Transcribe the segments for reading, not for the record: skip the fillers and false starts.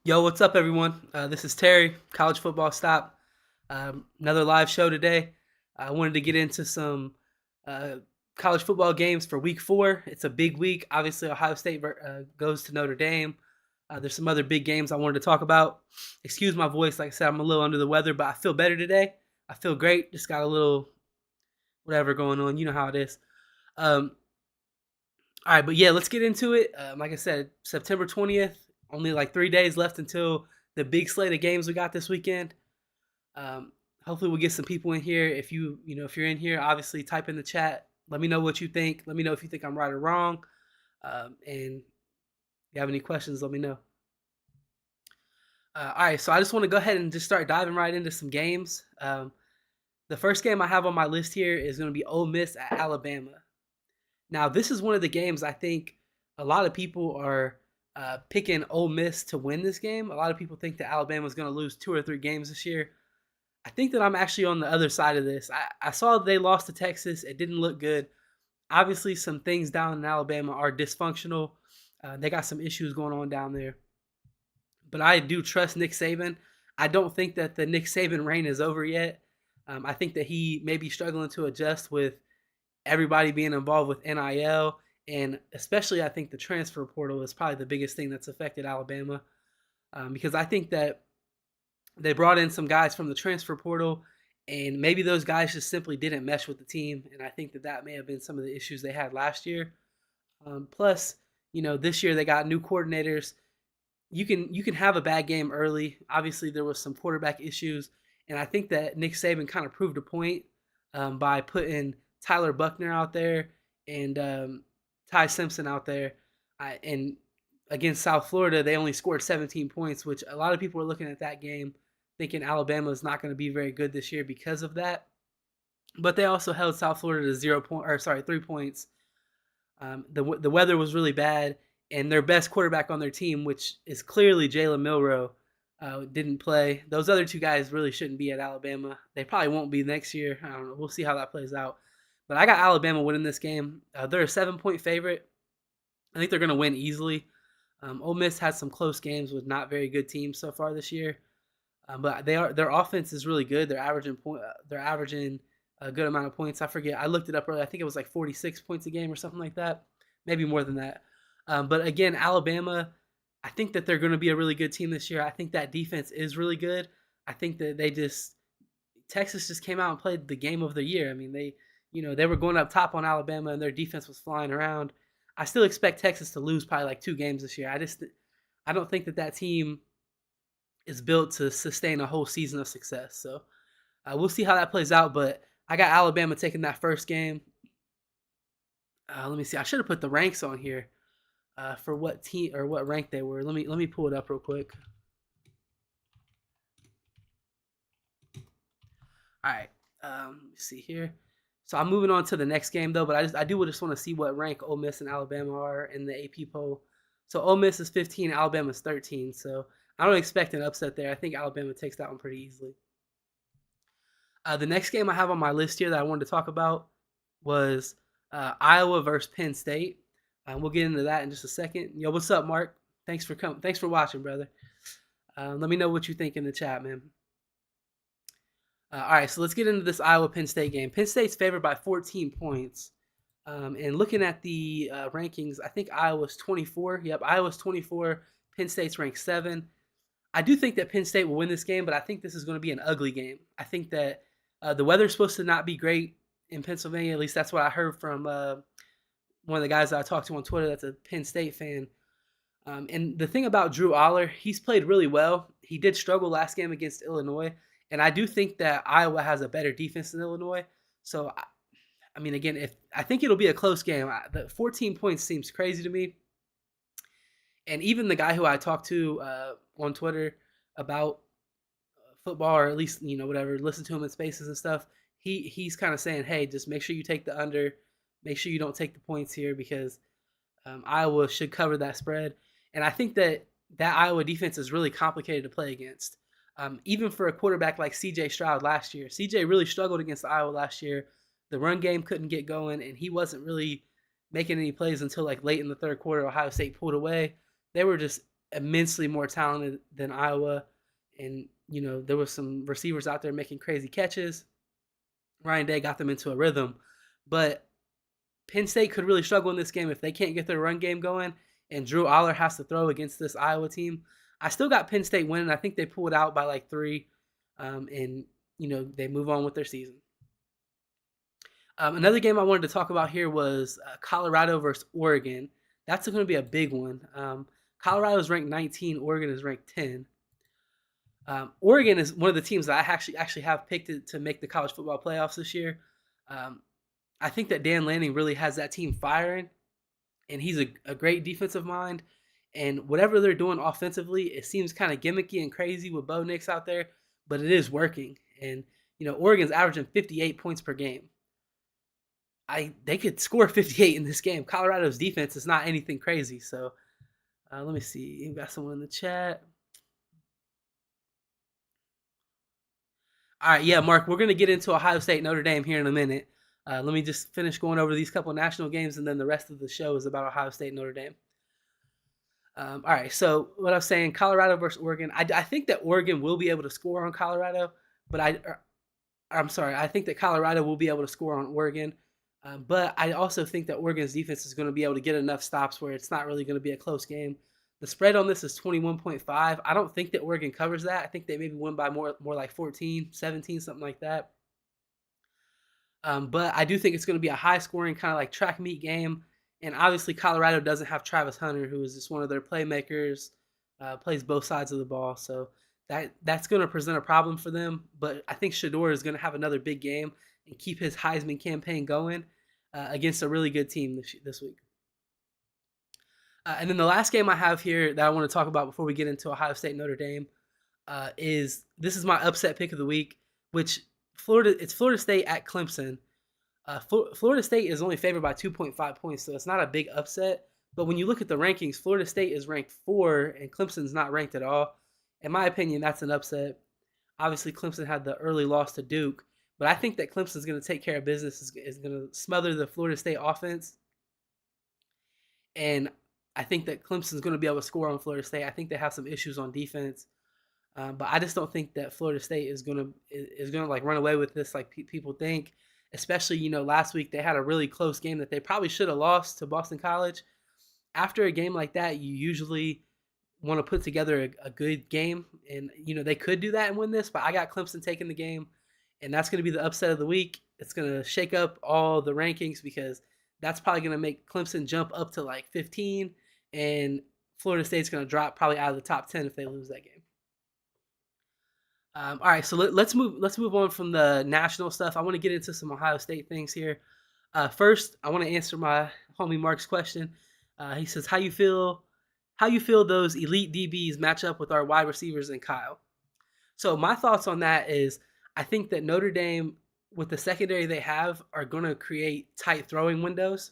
Yo, what's up, everyone? This is Terry, College Football Stop. Another live show today. I wanted to get into some uh, college football games for Week 4. It's a big week. Obviously, Ohio State goes to Notre Dame. There's some other big games I wanted to talk about. Excuse my voice. Like I said, I'm a little under the weather, but I feel better today. I feel great. Just got a little whatever going on. You know how it is. Um, all right, but yeah, let's get into it. Like I said, September 20th, only like 3 days left until the big slate of games we got this weekend. Um, Hopefully, we'll get some people in here. If you're in here, obviously type in the chat. Let me know what you think. Let me know if you think I'm right or wrong. And if you have any questions, let me know. All right, so I just want to go ahead and just start diving right into some games. The first game I have on my list here is going to be Ole Miss at Alabama. Now, this is one of the games I think a lot of people are picking Ole Miss to win this game. A lot of people think that Alabama is going to lose 2 or 3 games this year. I think that I'm actually on the other side of this. I saw they lost to Texas. It didn't look good. Obviously, some things down in Alabama are dysfunctional. They got some issues going on down there. But I do trust Nick Saban. I don't think that the Nick Saban reign is over yet. I think that he may be struggling to adjust with everybody being involved with NIL, and especially I think the transfer portal is probably the biggest thing that's affected Alabama, because I think that they brought in some guys from the transfer portal, and maybe those guys just simply didn't mesh with the team, and I think that that may have been some of the issues they had last year. Plus, this year they got new coordinators. You can have a bad game early. Obviously, there was some quarterback issues, and I think that Nick Saban kind of proved a point by putting Tyler Buckner out there and Ty Simpson out there. And against South Florida, they only scored 17 points, which a lot of people are looking at that game thinking Alabama is not going to be very good this year because of that. But they also held South Florida to 3 points. The weather was really bad, and their best quarterback on their team, which is clearly Jalen Milroe, didn't play. Those other two guys really shouldn't be at Alabama. They probably won't be next year. I don't know. We'll see how that plays out. But I got Alabama winning this game. They're a 7-point favorite. I think they're going to win easily. Ole Miss has some close games with not very good teams so far this year, but their offense is really good. They're averaging a good amount of points. I forget. I looked it up earlier. I think it was like 46 points a game or something like that, maybe more than that. But again, Alabama, I think that they're going to be a really good team this year. I think that defense is really good. I think that Texas just came out and played the game of the year. I mean, they were going up top on Alabama and their defense was flying around. I still expect Texas to lose probably like 2 games this year. I don't think that team is built to sustain a whole season of success. So we'll see how that plays out. But I got Alabama taking that first game. Let me see. I should have put the ranks on here for what team or what rank they were. Let me pull it up real quick. All right. Let me see here. So I'm moving on to the next game though, but I do just want to see what rank Ole Miss and Alabama are in the AP poll. So Ole Miss is 15, Alabama's 13. So I don't expect an upset there. I think Alabama takes that one pretty easily. The next game I have on my list here that I wanted to talk about was Iowa versus Penn State. We'll get into that in just a second. Yo, what's up, Mark? Thanks for coming. Thanks for watching, brother. Let me know what you think in the chat, man. All right, so let's get into this Iowa Penn State game. Penn State's favored by 14 points. And looking at the rankings, I think Iowa's 24. Yep, Iowa's 24. Penn State's ranked 7. I do think that Penn State will win this game, but I think this is going to be an ugly game. I think that the weather's supposed to not be great in Pennsylvania. At least that's what I heard from one of the guys that I talked to on Twitter that's a Penn State fan. And the thing about Drew Aller, he's played really well. He did struggle last game against Illinois, and I do think that Iowa has a better defense than Illinois. So, I mean, again, if I think it'll be a close game. The 14 points seems crazy to me. And even the guy who I talked to on Twitter about football, or at least whatever, listen to him in spaces and stuff. He's kind of saying, hey, just make sure you take the under, make sure you don't take the points here because Iowa should cover that spread. And I think that Iowa defense is really complicated to play against. Even for a quarterback like C.J. Stroud last year, C.J. really struggled against Iowa last year. The run game couldn't get going, and he wasn't really making any plays until like late in the third quarter. Ohio State pulled away. They were just immensely more talented than Iowa, and there was some receivers out there making crazy catches. Ryan Day got them into a rhythm, but Penn State could really struggle in this game if they can't get their run game going, and Drew Aller has to throw against this Iowa team. I still got Penn State winning. I think they pull it out by like 3, and they move on with their season. Another game I wanted to talk about here was Colorado versus Oregon. That's going to be a big one. Colorado is ranked 19. Oregon is ranked 10. Oregon is one of the teams that I actually have picked to make the college football playoffs this year. I think that Dan Lanning really has that team firing, and he's a great defensive mind. And whatever they're doing offensively, it seems kind of gimmicky and crazy with Bo Nix out there, but it is working. And Oregon's averaging 58 points per game. They could score 58 in this game. Colorado's defense is not anything crazy. So let me see. You got someone in the chat. All right, yeah, Mark, we're going to get into Ohio State Notre Dame here in a minute. Let me just finish going over these couple national games, and then the rest of the show is about Ohio State Notre Dame. All right, so what I was saying, Colorado versus Oregon. I think that Oregon will be able to score on Colorado, but I'm sorry, I think that Colorado will be able to score on Oregon. But I also think that Oregon's defense is going to be able to get enough stops where it's not really going to be a close game. The spread on this is 21.5. I don't think that Oregon covers that. I think they maybe win by more like 14, 17, something like that. But I do think it's going to be a high-scoring kind of like track meet game. And obviously Colorado doesn't have Travis Hunter, who is just one of their playmakers, plays both sides of the ball. So that's going to present a problem for them. But I think Shedeur is going to have another big game and keep his Heisman campaign going against a really good team this week. And then the last game I have here that I want to talk about before we get into Ohio State Notre Dame is my upset pick of the week, which it's Florida State at Clemson. Florida State is only favored by 2.5 points, so it's not a big upset. But when you look at the rankings, Florida State is ranked 4, and Clemson's not ranked at all. In my opinion, that's an upset. Obviously, Clemson had the early loss to Duke, but I think that Clemson's going to take care of business, is going to smother the Florida State offense. And I think that Clemson's going to be able to score on Florida State. I think they have some issues on defense. But I just don't think that Florida State is gonna like run away with this like people think. Especially last week they had a really close game that they probably should have lost to Boston College. After a game like that, you usually want to put together a good game, and they could do that and win this. But I got Clemson taking the game, and that's going to be the upset of the week. It's going to shake up all the rankings because that's probably going to make Clemson jump up to like 15, and Florida State's going to drop probably out of the top 10 if they lose that game. All right, so let's move on from the national stuff. I want to get into some Ohio State things here. First, I want to answer my homie Mark's question. He says, "How you feel those elite DBs match up with our wide receivers and Kyle?" So my thoughts on that is, I think that Notre Dame, with the secondary they have, are going to create tight throwing windows.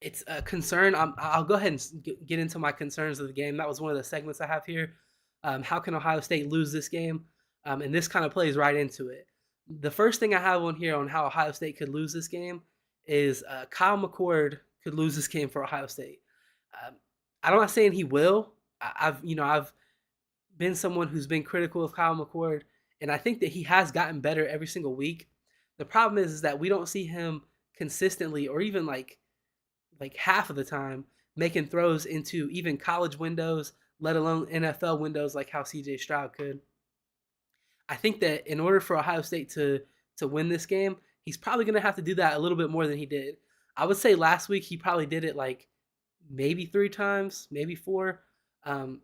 It's a concern. I'll go ahead and get into my concerns of the game. That was one of the segments I have here. How can Ohio State lose this game? And this kind of plays right into it. The first thing I have on here on how Ohio State could lose this game is Kyle McCord could lose this game for Ohio State. I'm not saying he will. I've been someone who's been critical of Kyle McCord, and I think that he has gotten better every single week. The problem is that we don't see him consistently, or even like half of the time, making throws into even college windows, let alone NFL windows like how C.J. Stroud could. I think that in order for Ohio State to win this game, he's probably going to have to do that a little bit more than he did. I would say last week he probably did it like maybe 3 times, maybe 4. Probably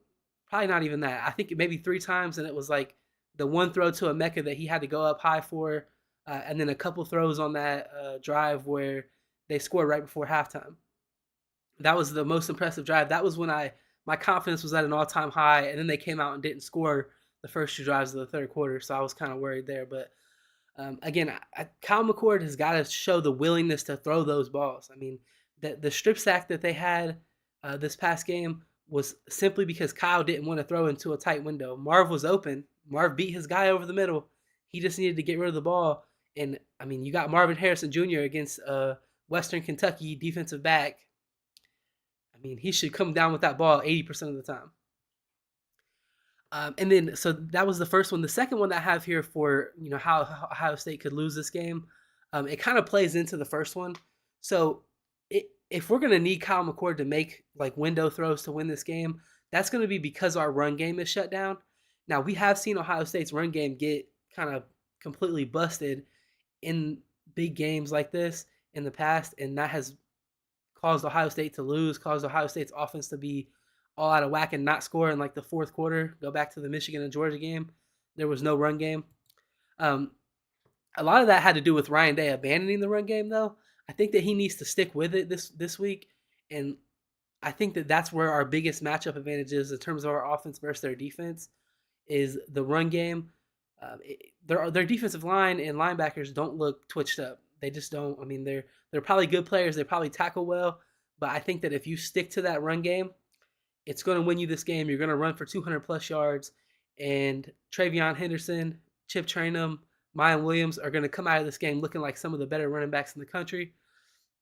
not even that. I think maybe 3 times, and it was like the one throw to Emeka that he had to go up high for, and then a couple throws on that drive where they scored right before halftime. That was the most impressive drive. That was when my confidence was at an all-time high, and then they came out and didn't score the first 2 drives of the third quarter, so I was kind of worried there. But again, Kyle McCord has got to show the willingness to throw those balls. I mean, the strip sack that they had this past game was simply because Kyle didn't want to throw into a tight window. Marv was open. Marv beat his guy over the middle. He just needed to get rid of the ball. And, I mean, you got Marvin Harrison Jr. against Western Kentucky defensive back. I mean, he should come down with that ball 80% of the time. And then, so that was the first one. The second one that I have here for how Ohio State could lose this game, it kind of plays into the first one. So if we're gonna need Kyle McCord to make like window throws to win this game, that's gonna be because our run game is shut down. Now we have seen Ohio State's run game get kind of completely busted in big games like this in the past, and that has caused Ohio State to lose, caused Ohio State's offense to be all out of whack and not score in like the fourth quarter. Go back to the Michigan and Georgia game. There was no run game. Um, a lot of that had to do with Ryan Day abandoning the run game, though. I think that he needs to stick with it this week, and I think that that's where our biggest matchup advantage is in terms of our offense versus their defense is the run game. Their defensive line and linebackers don't look twitched up. They just don't. I mean, they're probably good players. They probably tackle well, but I think that if you stick to that run game, it's going to win you this game. You're going to run for 200 plus yards, and Travion Henderson, Chip Trainum, Mayan Williams are going to come out of this game looking like some of the better running backs in the country.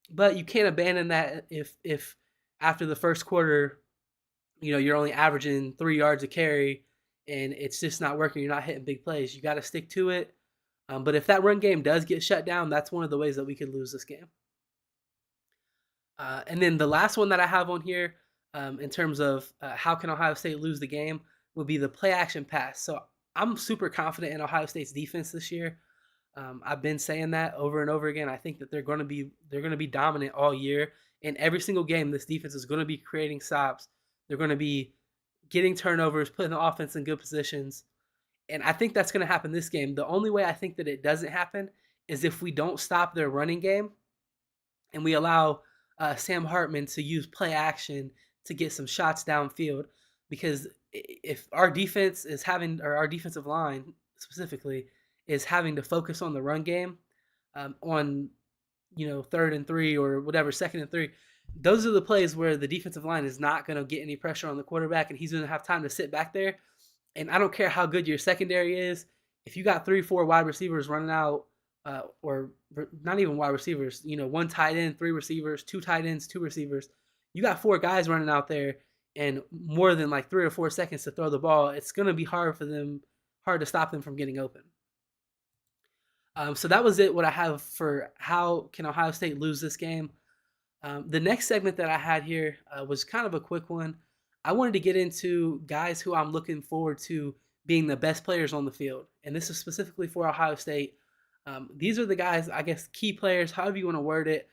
But you can't abandon that if after the first quarter, you're only averaging 3 yards a carry, and it's just not working. You're not hitting big plays. You got to stick to it. But if that run game does get shut down, that's one of the ways that we could lose this game. And then the last one that I have on here, in terms of how can Ohio State lose the game, would be the play action pass. So I'm super confident in Ohio State's defense this year. I've been saying that over and over again. I think that they're going to be dominant all year. In every single game, this defense is going to be creating stops. They're going to be getting turnovers, putting the offense in good positions. And I think that's going to happen this game. The only way I think that it doesn't happen is if we don't stop their running game and we allow Sam Hartman to use play action to get some shots downfield. Because if our defense is having, or our defensive line specifically, is having to focus on the run game, on 3rd and 3 or whatever, 2nd and 3, those are the plays where the defensive line is not going to get any pressure on the quarterback, and he's going to have time to sit back there. And I don't care how good your secondary is. If you got 3-4 wide receivers running out, or not even wide receivers, 1 tight end, 3 receivers, 2 tight ends, 2 receivers, you got 4 guys running out there and more than like 3 or 4 seconds to throw the ball, it's going to be hard to stop them from getting open. So that was it, what I have for how can Ohio State lose this game. The next segment that I had here was kind of a quick one. I wanted to get into guys who I'm looking forward to being the best players on the field. And this is specifically for Ohio State. These are the guys, I guess, key players, however you want to word it.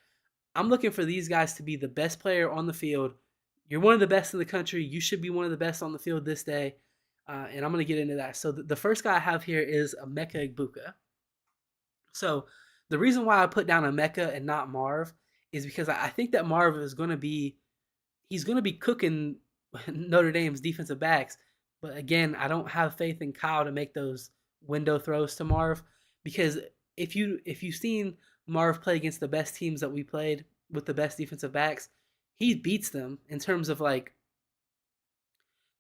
I'm looking for these guys to be the best player on the field. You're one of the best in the country. You should be one of the best on the field this day. And I'm going to get into that. So the first guy I have here is Emeka Egbuka. So the reason why I put down Emeka and not Marv is because I think that Marv is going to be cooking Notre Dame's defensive backs. But again, I don't have faith in Kyle to make those window throws to Marv, because if you've seen Marv play against the best teams that we played with the best defensive backs, he beats them in terms of like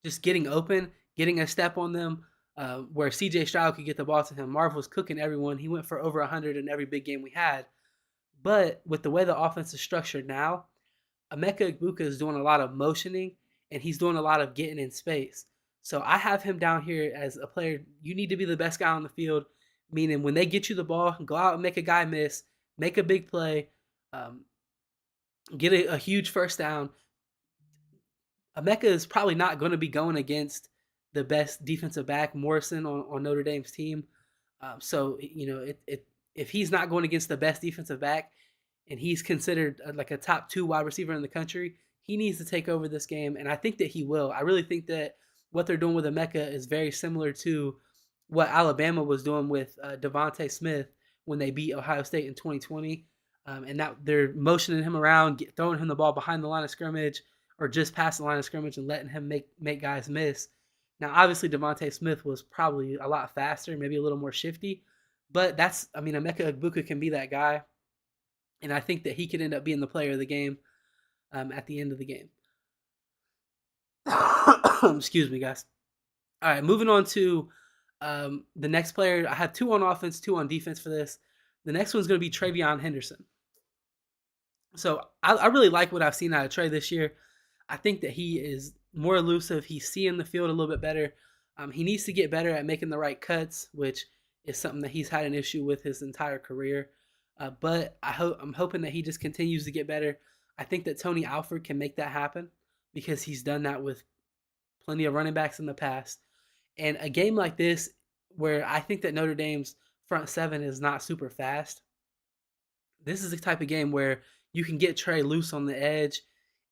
just getting open, getting a step on them, where CJ Stroud could get the ball to him. Marv was cooking everyone. He went for over 100 in every big game we had. But with the way the offense is structured now, Emeka Egbuka is doing a lot of motioning, and he's doing a lot of getting in space. So I have him down here as a player. You need to be the best guy on the field, meaning when they get you the ball, go out and make a guy miss, make a big play, get a huge first down. Emeka is probably not going to be going against the best defensive back, Morrison, on Notre Dame's team. So if he's not going against the best defensive back, and he's considered like a top 2 wide receiver in the country, he needs to take over this game, and I think that he will. I really think that what they're doing with Emeka is very similar to what Alabama was doing with Devontae Smith when they beat Ohio State in 2020, and that they're motioning him around, throwing him the ball behind the line of scrimmage or just past the line of scrimmage and letting him make guys miss. Now, obviously, Devontae Smith was probably a lot faster, maybe a little more shifty, but Emeka Egbuka can be that guy, and I think that he could end up being the player of the game at the end of the game. Excuse me, guys. All right, moving on to the next player. I have 2 on offense, 2 on defense for this. The next one's going to be Travion Henderson. So I really like what I've seen out of Trey this year. I think that he is more elusive. He's seeing the field a little bit better. He needs to get better at making the right cuts, which is something that he's had an issue with his entire career. But I'm hoping that he just continues to get better. I think that Tony Alford can make that happen because he's done that with plenty of running backs in the past. And a game like this, where I think that Notre Dame's front seven is not super fast, this is the type of game where you can get Trey loose on the edge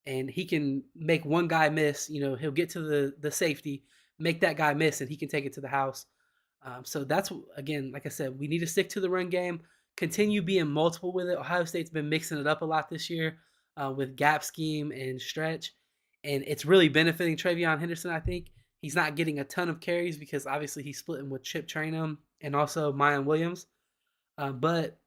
and he can make one guy miss. He'll get to the safety, make that guy miss, and he can take it to the house. So that's, again, like I said, we need to stick to the run game, continue being multiple with it. Ohio State's been mixing it up a lot this year with gap scheme and stretch, and it's really benefiting Travion Henderson. I think he's not getting a ton of carries because obviously he's splitting with Chip Trainum and also Mayan Williams. But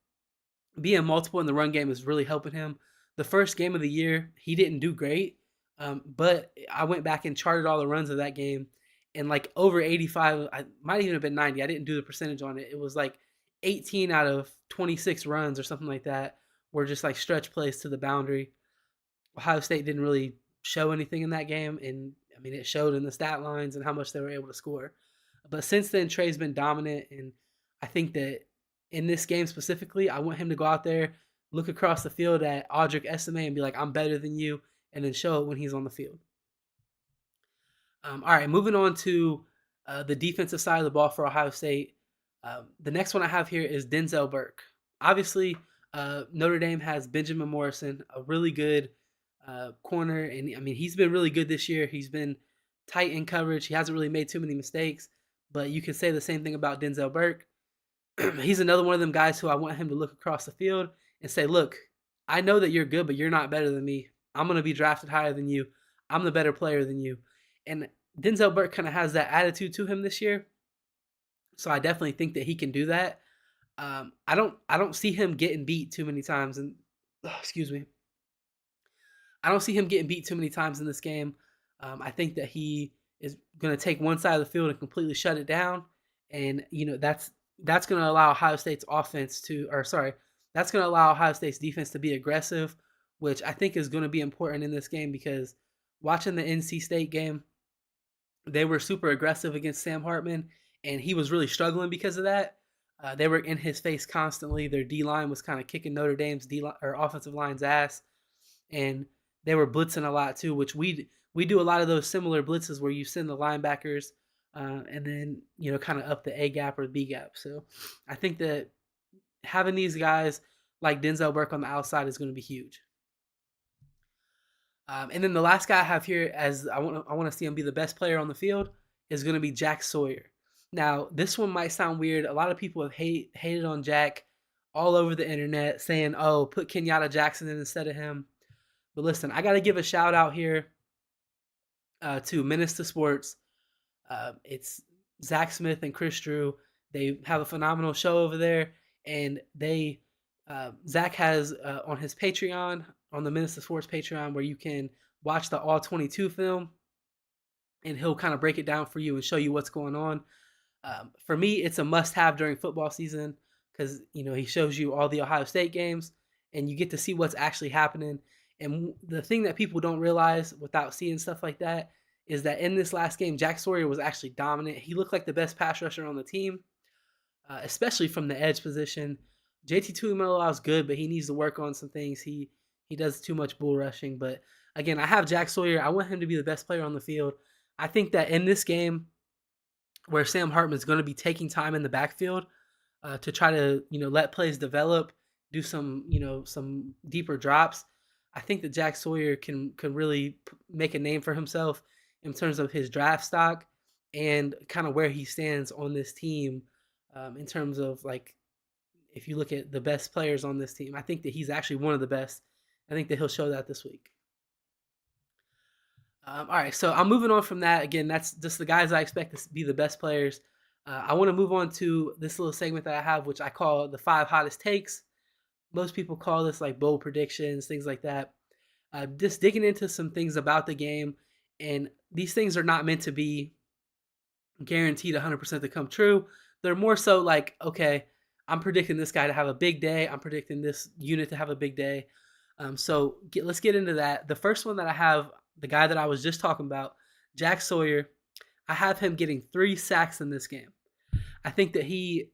being multiple in the run game is really helping him. The first game of the year, he didn't do great, but I went back and charted all the runs of that game, and like over 85, I might even have been 90. I didn't do the percentage on it. It was like 18 out of 26 runs or something like that were just like stretch plays to the boundary. Ohio State didn't really show anything in that game, and I mean it showed in the stat lines and how much they were able to score. But since then, Trey's been dominant, and I think that in this game specifically, I want him to go out there, look across the field at Audric Esime, and be like, "I'm better than you," and then show it when he's on the field. All right, moving on to the defensive side of the ball for Ohio State. The next one I have here is Denzel Burke. Obviously, Notre Dame has Benjamin Morrison, a really good corner, and I mean he's been really good this year. He's been tight in coverage. He hasn't really made too many mistakes, but you can say the same thing about Denzel Burke. He's another one of them guys who I want him to look across the field and say, "Look, I know that you're good, but you're not better than me. I'm going to be drafted higher than you. I'm the better player than you." And Denzel Burke kind of has that attitude to him this year, so I definitely think that he can do that. I don't see him getting beat too many times, and excuse me, I don't see him getting beat too many times in this game. I think that he is going to take one side of the field and completely shut it down, and that's going to allow Ohio State's offense to, or sorry, that's going to allow Ohio State's defense to be aggressive, which I think is going to be important in this game because watching the NC State game, they were super aggressive against Sam Hartman, and he was really struggling because of that. They were in his face constantly. Their D line was kind of kicking Notre Dame's D line or offensive line's ass, and they were blitzing a lot too, which we do a lot of those similar blitzes where you send the linebackers and then kind of up the A gap or the B gap. So I think that having these guys like Denzel Burke on the outside is going to be huge. And then the last guy I have here, as I want to see him be the best player on the field, is going to be Jack Sawyer. Now, this one might sound weird. A lot of people have hated on Jack all over the internet, saying, "Oh, put Kenyatta Jackson in instead of him." But listen, I got to give a shout out here to Menace to Sports. It's Zach Smith and Chris Drew. They have a phenomenal show over there, and Zach has on his Patreon, on the Menace to Sports Patreon, where you can watch the All 22 film, and he'll kind of break it down for you and show you what's going on. For me, it's a must-have during football season because he shows you all the Ohio State games, and you get to see what's actually happening. And the thing that people don't realize without seeing stuff like that is that in this last game, Jack Sawyer was actually dominant. He looked like the best pass rusher on the team, especially from the edge position. JT Tuimoloau is good, but he needs to work on some things. He does too much bull rushing. But again, I have Jack Sawyer. I want him to be the best player on the field. I think that in this game, where Sam Hartman is going to be taking time in the backfield to try to let plays develop, do some deeper drops, I think that Jack Sawyer can really make a name for himself in terms of his draft stock and kind of where he stands on this team in terms of, like, if you look at the best players on this team, I think that he's actually one of the best. I think that he'll show that this week. All right, so I'm moving on from that. Again, that's just the guys I expect to be the best players. I want to move on to this little segment that I have, which I call the 5 hottest takes. Most people call this like bold predictions, things like that. Just digging into some things about the game, and these things are not meant to be guaranteed 100% to come true. They're more so like, okay, I'm predicting this guy to have a big day. I'm predicting this unit to have a big day. So let's get into that. The first one that I have, the guy that I was just talking about, Jack Sawyer, I have him getting 3 sacks in this game. I think that he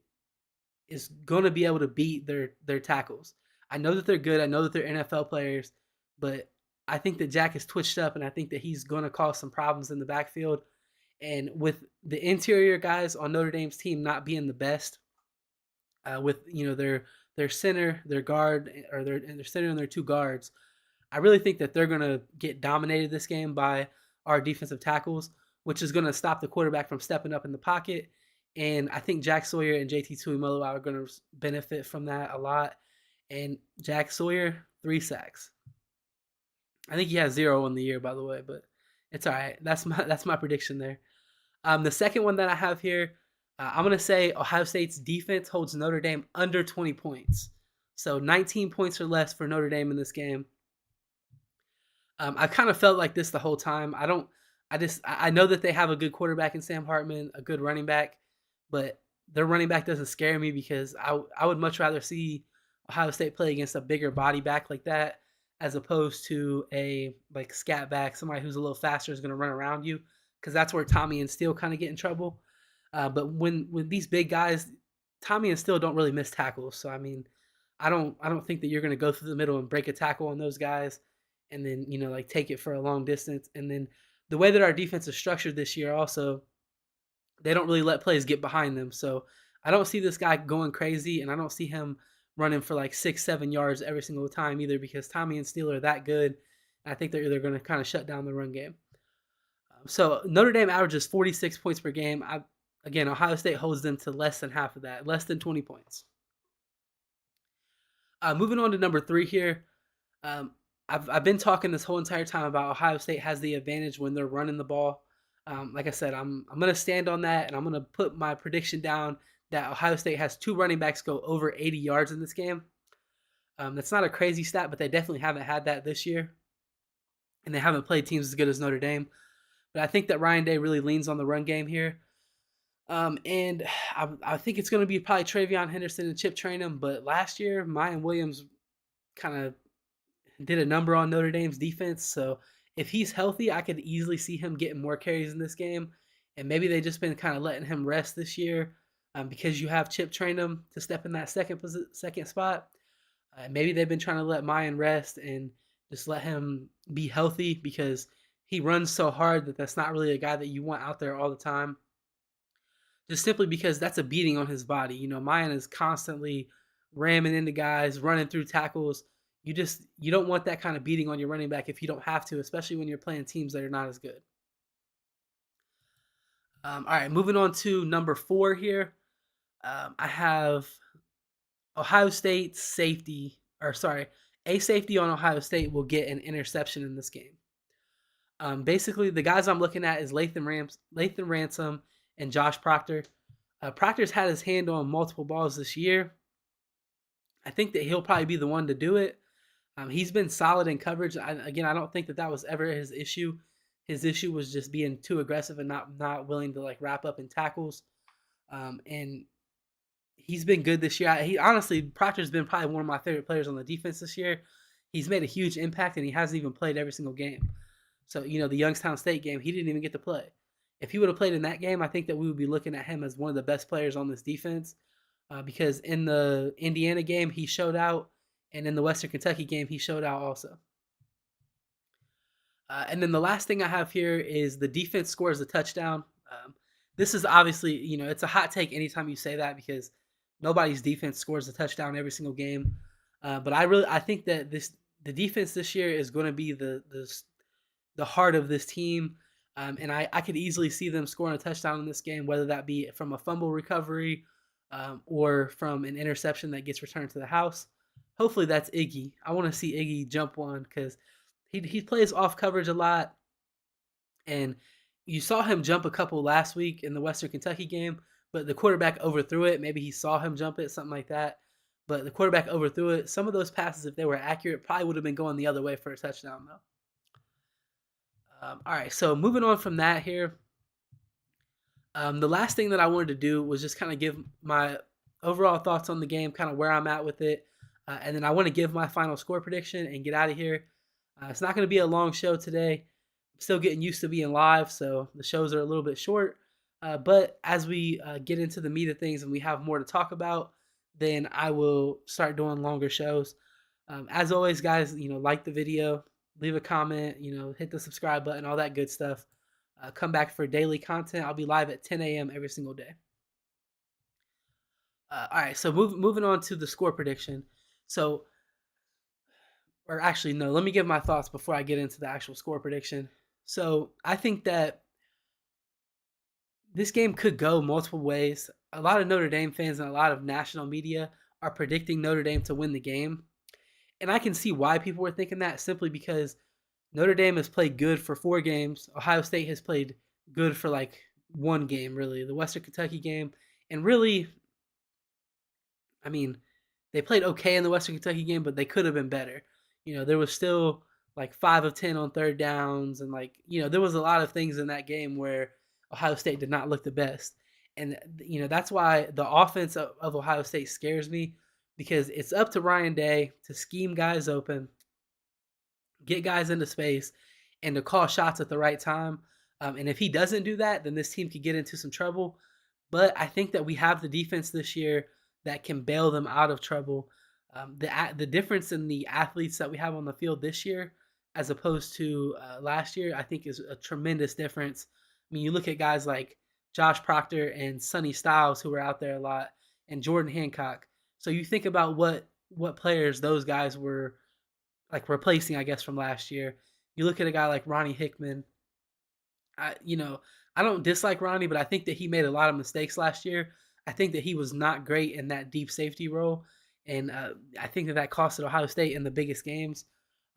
is going to be able to beat their tackles. I know that they're good. I know that they're NFL players, but I think that Jack is twitched up, and I think that he's going to cause some problems in the backfield. And with the interior guys on Notre Dame's team not being the best, with their center, their guard, or their center and their 2 guards, I really think that they're going to get dominated this game by our defensive tackles, which is going to stop the quarterback from stepping up in the pocket. And I think Jack Sawyer and JT Tuimoloau are going to benefit from that a lot. And Jack Sawyer, 3 sacks. I think he has 0 on the year, by the way, but it's all right. That's my prediction there. The second one that I have here, I'm going to say Ohio State's defense holds Notre Dame under 20 points. So 19 points or less for Notre Dame in this game. I kind of felt like this the whole time. I know that they have a good quarterback in Sam Hartman, a good running back, but their running back doesn't scare me because I would much rather see Ohio State play against a bigger body back like that as opposed to a like scat back, somebody who's a little faster is going to run around you, because that's where Tommy and Steele kind of get in trouble. But when these big guys, Tommy and Steele don't really miss tackles. So I mean, I don't think that you're going to go through the middle and break a tackle on those guys, and then like take it for a long distance. And then the way that our defense is structured this year, also, they don't really let plays get behind them. So I don't see this guy going crazy, and I don't see him running for like 6-7 yards every single time either, because Tommy and Steele are that good. And I think they're going to kind of shut down the run game. So Notre Dame averages 46 points per game. Again, Ohio State holds them to less than half of that, less than 20 points. Moving on to number 3 here. I've been talking this whole entire time about Ohio State has the advantage when they're running the ball. Like I said, I'm going to stand on that, and I'm going to put my prediction down that Ohio State has 2 running backs go over 80 yards in this game. That's not a crazy stat, but they definitely haven't had that this year, and they haven't played teams as good as Notre Dame. But I think that Ryan Day really leans on the run game here. And I think it's going to be probably Travion Henderson and Chip Trayanum. But last year, Mayan Williams kind of did a number on Notre Dame's defense. So if he's healthy, I could easily see him getting more carries in this game. And maybe they've just been kind of letting him rest this year because you have Chip Trayanum to step in that second spot. Maybe they've been trying to let Mayan rest and just let him be healthy because he runs so hard that that's not really a guy that you want out there all the time. Just simply because that's a beating on his body. Mayan is constantly ramming into guys, running through tackles. You don't want that kind of beating on your running back if you don't have to, especially when you're playing teams that are not as good. All right, moving on to number 4 here. I have Ohio State safety, a safety on Ohio State will get an interception in this game. Basically, the guys I'm looking at is Lathan Ransom and Josh Proctor. Proctor's had his hand on multiple balls this year. I think that he'll probably be the one to do it. He's been solid in coverage. I don't think that was ever his issue. His issue was just being too aggressive and not willing to like wrap up in tackles. And he's been good this year. Honestly, Proctor's been probably one of my favorite players on the defense this year. He's made a huge impact, and he hasn't even played every single game. So, the Youngstown State game, he didn't even get to play. If he would have played in that game, I think that we would be looking at him as one of the best players on this defense because in the Indiana game, he showed out, and in the Western Kentucky game, he showed out also. And then the last thing I have here is the defense scores a touchdown. This is obviously, it's a hot take anytime you say that because nobody's defense scores a touchdown every single game. But I think that the defense this year is going to be the heart of this team. And I could easily see them scoring a touchdown in this game, whether that be from a fumble recovery or from an interception that gets returned to the house. Hopefully that's Iggy. I want to see Iggy jump one because he plays off coverage a lot. And you saw him jump a couple last week in the Western Kentucky game, but the quarterback overthrew it. Maybe he saw him jump it, something like that. But the quarterback overthrew it. Some of those passes, if they were accurate, probably would have been going the other way for a touchdown, though. All right, so moving on from that here, the last thing that I wanted to do was just kind of give my overall thoughts on the game, kind of where I'm at with it, and then I want to give my final score prediction and get out of here. It's not going to be a long show today. Still getting used to being live, so the shows are a little bit short. But as we get into the meat of things and we have more to talk about, then I will start doing longer shows. As always, guys, like the video, leave a comment, hit the subscribe button, all that good stuff. Come back for daily content. I'll be live at 10 a.m. every single day. All right, so moving on to the score prediction. So, or actually, no, let me give my thoughts before I get into the actual score prediction. So, I think that this game could go multiple ways. A lot of Notre Dame fans and a lot of national media are predicting Notre Dame to win the game. And I can see why people were thinking that simply because Notre Dame has played good for 4 games. Ohio State has played good for like 1 game, really, the Western Kentucky game. And really, I mean, they played okay in the Western Kentucky game, but they could have been better. There was still like 5 of 10 on third downs, and there was a lot of things in that game where Ohio State did not look the best. And that's why the offense of Ohio State scares me, because it's up to Ryan Day to scheme guys open, get guys into space, and to call shots at the right time. And if he doesn't do that, then this team could get into some trouble. But I think that we have the defense this year that can bail them out of trouble. The difference in the athletes that we have on the field this year, as opposed to last year, I think is a tremendous difference. I mean, you look at guys like Josh Proctor and Sonny Styles, who were out there a lot, and Jordan Hancock. So you think about what players those guys were like replacing, I guess, from last year. You look at a guy like Ronnie Hickman. I you know I don't dislike Ronnie, but I think that he made a lot of mistakes last year. I think that he was not great in that deep safety role, and I think that that costed Ohio State in the biggest games.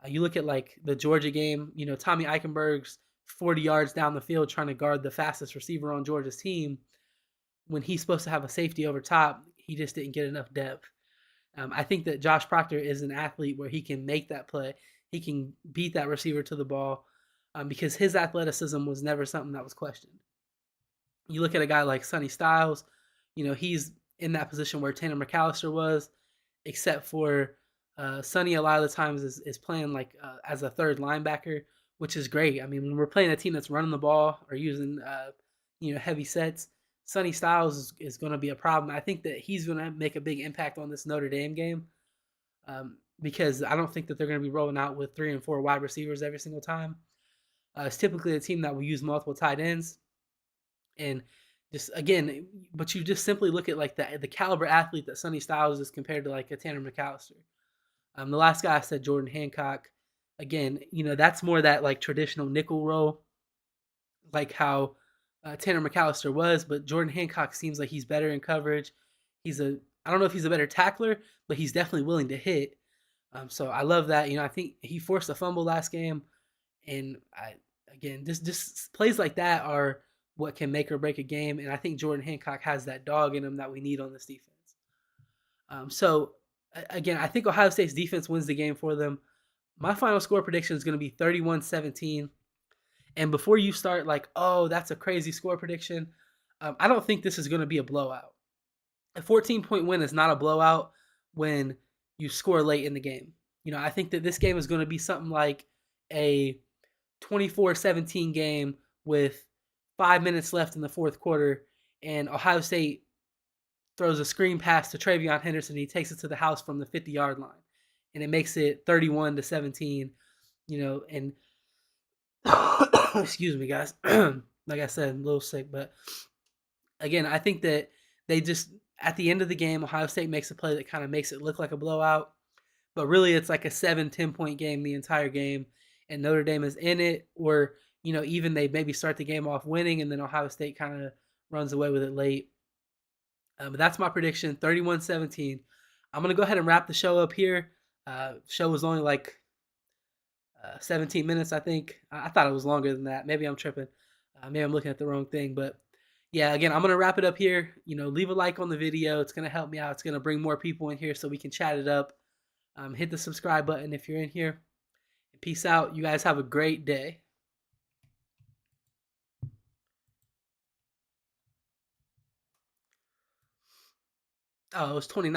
You look at like the Georgia game. Tommy Eichenberg's 40 yards down the field trying to guard the fastest receiver on Georgia's team when he's supposed to have a safety over top. He just didn't get enough depth. I think that Josh Proctor is an athlete where he can make that play. He can beat that receiver to the ball, because his athleticism was never something that was questioned. You look at a guy like Sonny Styles, he's in that position where Tanner McAllister was, except for Sonny a lot of the times is playing like as a third linebacker, which is great. I mean, when we're playing a team that's running the ball or using heavy sets, Sonny Styles is going to be a problem. I think that he's going to make a big impact on this Notre Dame game, because I don't think that they're going to be rolling out with 3 and 4 wide receivers every single time. It's typically a team that will use multiple tight ends, and just again, but you just simply look at like the caliber athlete that Sonny Styles is compared to like a Tanner McAllister. The last guy I said, Jordan Hancock. Again, that's more that like traditional nickel role, like how Tanner McAllister was, but Jordan Hancock seems like he's better in coverage. I don't know if he's a better tackler, but he's definitely willing to hit. So I love that. I think he forced a fumble last game, and again, just plays like that are what can make or break a game. And I think Jordan Hancock has that dog in him that we need on this defense. So again, I think Ohio State's defense wins the game for them. My final score prediction is going to be 31-17. And before you start like, oh, that's a crazy score prediction, I don't think this is going to be a blowout. A 14-point win is not a blowout when you score late in the game. I think that this game is going to be something like a 24-17 game with 5 minutes left in the fourth quarter, and Ohio State throws a screen pass to Travion Henderson. He takes it to the house from the 50-yard line, and it makes it 31-17. And excuse me, guys. Like I said, I'm a little sick, but again, I think that they just at the end of the game, Ohio State makes a play that kind of makes it look like a blowout, but really it's like a 7-10 point game the entire game, and Notre Dame is in it, or even they maybe start the game off winning, and then Ohio State kind of runs away with it late. But that's my prediction, 31-17. I'm gonna go ahead and wrap the show up here. Show was only like 17 minutes, I think. I thought it was longer than that. Maybe I'm tripping. Maybe I'm looking at the wrong thing. But yeah, again, I'm going to wrap it up here. Leave a like on the video. It's going to help me out. It's going to bring more people in here so we can chat it up. Hit the subscribe button if you're in here. Peace out. You guys have a great day. Oh, it was 29.